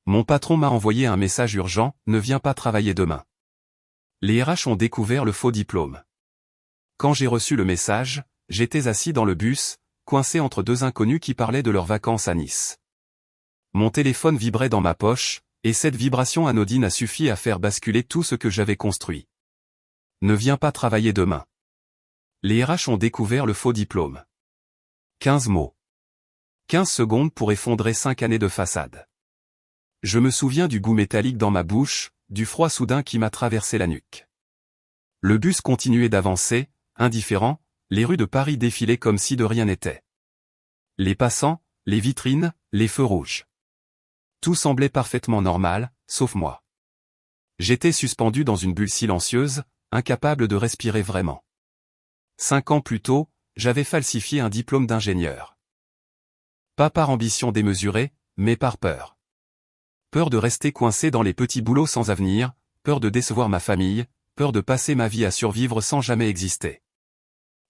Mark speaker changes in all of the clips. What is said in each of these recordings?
Speaker 1: Mon patron m'a envoyé un message urgent, ne viens pas travailler demain. Les RH ont découvert le faux diplôme. Quand j'ai reçu le message, j'étais assis dans le bus, coincé entre deux inconnus qui parlaient de leurs vacances à Nice. Mon téléphone vibrait dans ma poche, et cette vibration anodine a suffi à faire basculer tout ce que j'avais construit. Ne viens pas travailler demain. Les RH ont découvert le faux diplôme. 15 mots. 15 secondes pour effondrer 5 années de façade. Je me souviens du goût métallique dans ma bouche, du froid soudain qui m'a traversé la nuque. Le bus continuait d'avancer, indifférent, les rues de Paris défilaient comme si de rien n'était. Les passants, les vitrines, les feux rouges. Tout semblait parfaitement normal, sauf moi. J'étais suspendu dans une bulle silencieuse, incapable de respirer vraiment. 5 ans plus tôt, j'avais falsifié un diplôme d'ingénieur. Pas par ambition démesurée, mais par peur. Peur de rester coincé dans les petits boulots sans avenir, peur de décevoir ma famille, peur de passer ma vie à survivre sans jamais exister.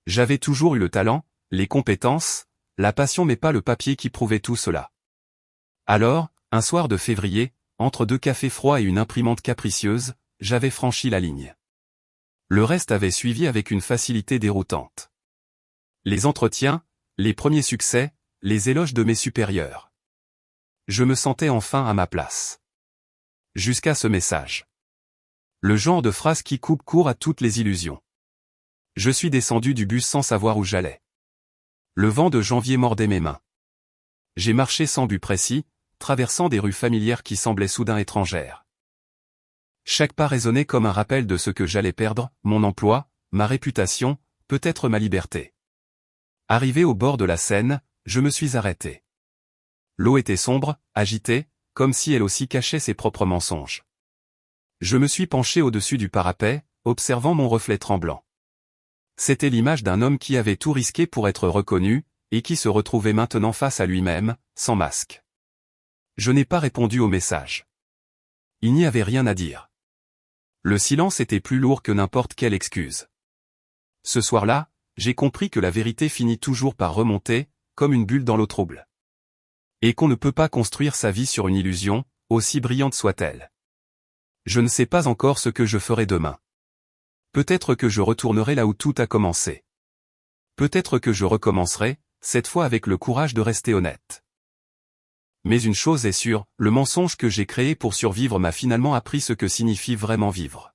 Speaker 1: J'avais toujours eu le talent, les compétences, la passion mais pas le papier qui prouvait tout cela. Alors, un soir de février, entre 2 cafés froids et une imprimante capricieuse, j'avais franchi la ligne. Le reste avait suivi avec une facilité déroutante. Les entretiens, les premiers succès, les éloges de mes supérieurs. Je me sentais enfin à ma place. Jusqu'à ce message. Le genre de phrase qui coupe court à toutes les illusions. Je suis descendu du bus sans savoir où j'allais. Le vent de janvier mordait mes mains. J'ai marché sans but précis, traversant des rues familières qui semblaient soudain étrangères. Chaque pas résonnait comme un rappel de ce que j'allais perdre, mon emploi, ma réputation, peut-être ma liberté. Arrivé au bord de la Seine, je me suis arrêté. L'eau était sombre, agitée, comme si elle aussi cachait ses propres mensonges. Je me suis penché au-dessus du parapet, observant mon reflet tremblant. C'était l'image d'un homme qui avait tout risqué pour être reconnu, et qui se retrouvait maintenant face à lui-même, sans masque. Je n'ai pas répondu au message. Il n'y avait rien à dire. Le silence était plus lourd que n'importe quelle excuse. Ce soir-là, j'ai compris que la vérité finit toujours par remonter, comme une bulle dans l'eau trouble. Et qu'on ne peut pas construire sa vie sur une illusion, aussi brillante soit-elle. Je ne sais pas encore ce que je ferai demain. Peut-être que je retournerai là où tout a commencé. Peut-être que je recommencerai, cette fois avec le courage de rester honnête. Mais une chose est sûre, le mensonge que j'ai créé pour survivre m'a finalement appris ce que signifie vraiment vivre.